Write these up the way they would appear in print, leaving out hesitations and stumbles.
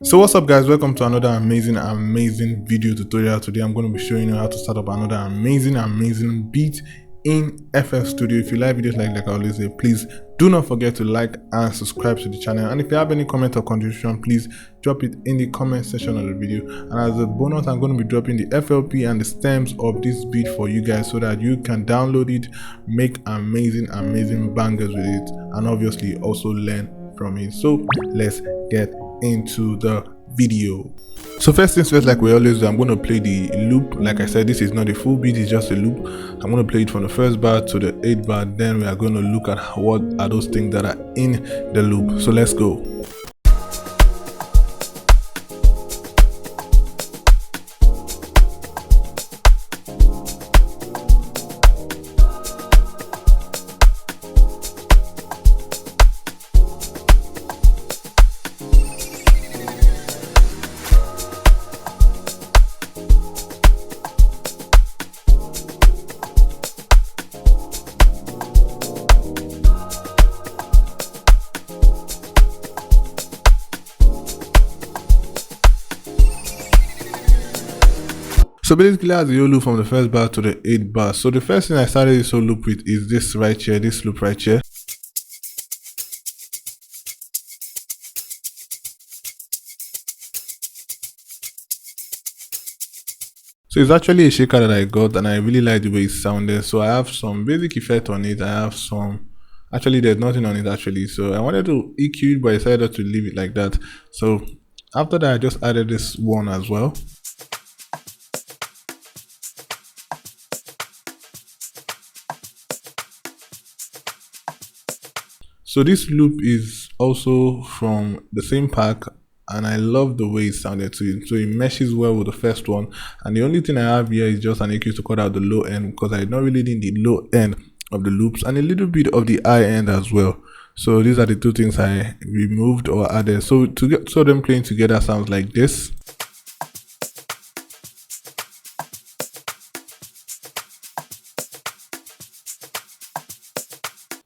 So what's up guys, welcome to another amazing video tutorial. Today I'm going to be showing you how to start up another amazing beat in FL Studio. If you like videos like I always say, please do not forget to like and subscribe to the channel, and if you have any comment or contribution, please drop it in the comment section of the video. And as a bonus, I'm going to be dropping the FLP and the stems of this beat for you guys so that you can download it, make amazing bangers with it, and obviously also learn from it. So let's get into the video. So first things first, like we always do, I'm going to play the loop. Like I said, this is not a full beat, it's just a loop. I'm going to play it from the first bar to the 8th bar, then we are going to look at what are those things that are in the loop. So let's go. So basically, as the whole loop from the first bar to the 8th bar. So the first thing I started this whole loop with is this right here, this loop right here. So it's actually a shaker that I got, and I really like the way it sounded. So I have some basic effect on it. I have some, actually there's nothing on it actually. So I wanted to EQ it, but I decided to leave it like that. So after that, I just added this one as well. So this loop is also from the same pack, and I love the way it sounded to it. So it meshes well with the first one, and the only thing I have here is just an EQ to cut out the low end, because I don't really need the low end of the loops and a little bit of the high end as well. So these are the two things I removed or added. So to get them playing together sounds like this.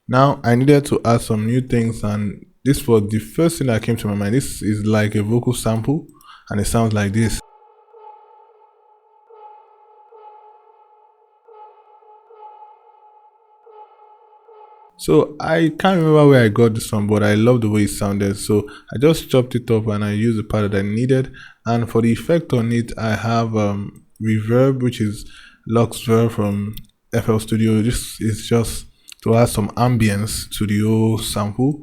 Now I needed to add some new things, and this was the first thing that came to my mind. This is like a vocal sample, and it sounds like this. So I can't remember where I got this from, but I love the way it sounded. So I just chopped it up and I used the part that I needed. And for the effect on it, I have reverb, which is Lux Verb from FL Studio. This is just to add some ambience to the whole sample,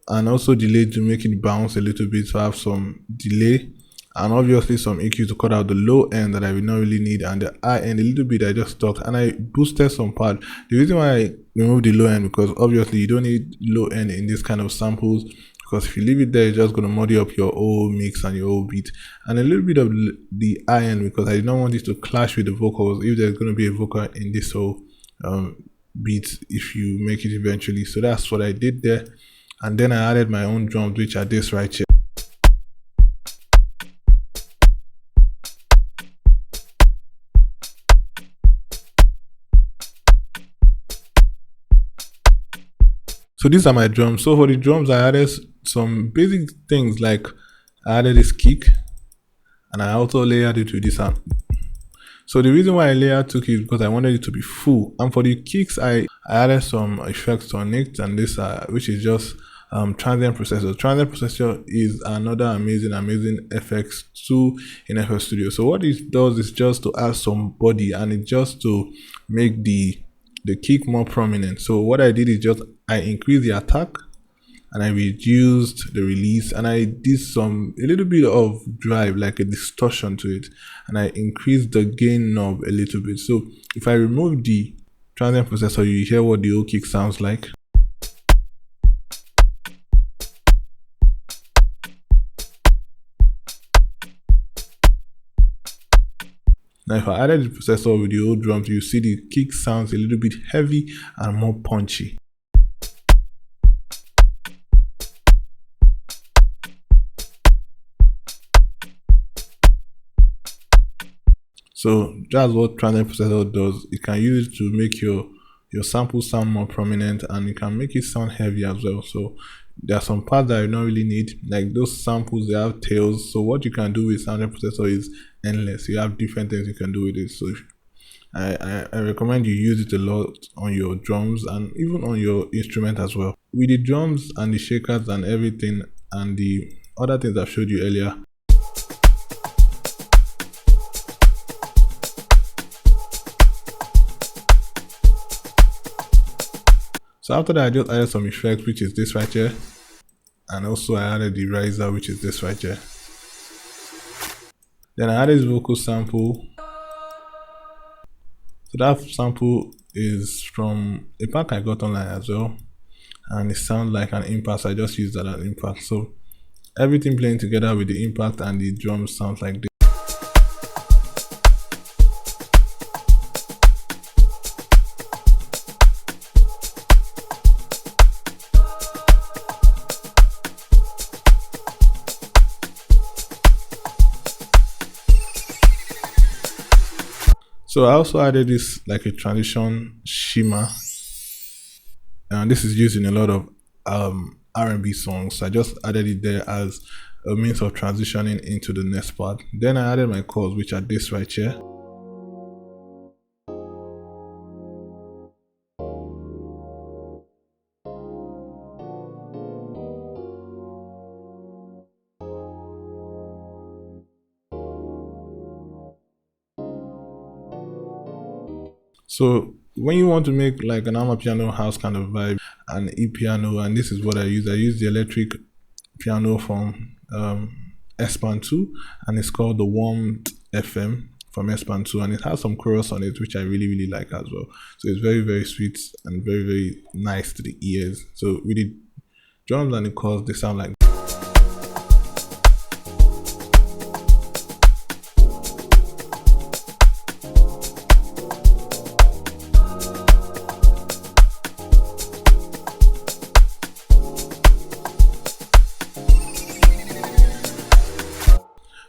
and also delay to make it bounce a little bit, to have some delay, and obviously some EQ to cut out the low end that I will not really need, and the high end a little bit I just talked, and I boosted some part. The reason why I removed the low end, because obviously you don't need low end in this kind of samples, because if you leave it there, it's just going to muddy up your whole mix and your whole beat. And a little bit of the high end, because I don't want this to clash with the vocals if there's going to be a vocal in this whole beat if you make it eventually. So that's what I did there, and then I added my own drums, which are this right here. So these are my drums. So for the drums, I added some basic things, like I added this kick, and I also layered it with this amp. So the reason why I layered took it because I wanted it to be full, and for the kicks I added some effects on it, and this which is just transient processor. Transient processor is another amazing FX tool in FL Studio. So what it does is just to add some body, and it just to make the kick more prominent. So what I did is just I increased the attack, and I reduced the release, and I did a little bit of drive, like a distortion to it, and I increased the gain knob a little bit. So if I remove the transient processor, you hear what the whole kick sounds like. Now if I added the processor with the old drums, you see the kick sounds a little bit heavy and more punchy. So that's what transient processor does. It can use it to make your sample sound more prominent, and you can make it sound heavy as well. So There are some parts that you don't really need, like those samples. They have tails. So what you can do with sound processor is endless. You have different things you can do with it. So I recommend you use it a lot on your drums and even on your instrument as well. With the drums and the shakers and everything and the other things I've showed you earlier. So after that, I just added some effects, which is this right here. And also I added the riser, which is this right here. Then I added this vocal sample. So that sample is from a pack I got online as well. And it sounds like an impact. So I just used that as impact. So everything playing together with the impact and the drums sounds like this. So I also added this like a transition shimmer, and this is used in a lot of R&B songs. So I just added it there as a means of transitioning into the next part. Then I added my chords, which are this right here. So when you want to make like an armor piano house kind of vibe, an e-piano, and this is what I use. I use the electric piano from S-Pan 2, and it's called the Warmed FM from S-Pan 2, and it has some chorus on it, which I really like as well. So it's very sweet and very nice to the ears. So with the drums and the chords, they sound like.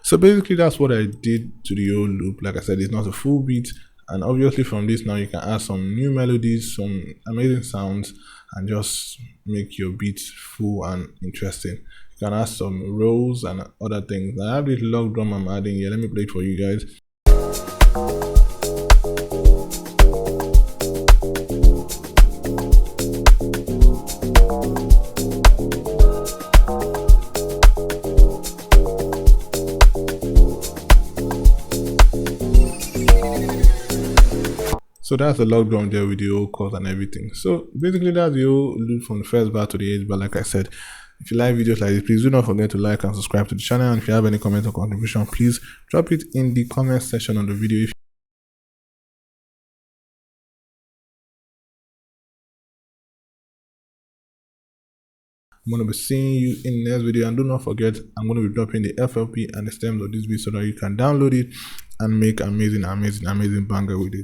So basically that's what I did to the old loop. Like I said, it's not a full beat, and obviously from this now you can add some new melodies, some amazing sounds, and just make your beats full and interesting. You can add some rolls and other things. I have this log drum I'm adding here. Let me play it for you guys. So that's the log drum there with the old chords and everything. So basically that's the whole loop from the first bar to the eighth bar. Like I said, if you like videos like this, please do not forget to like and subscribe to the channel. And if you have any comment or contribution, please drop it in the comment section on the video. I'm going to be seeing you in the next video, and do not forget I'm going to be dropping the FLP and the stems of this video so that you can download it and make amazing banger with it.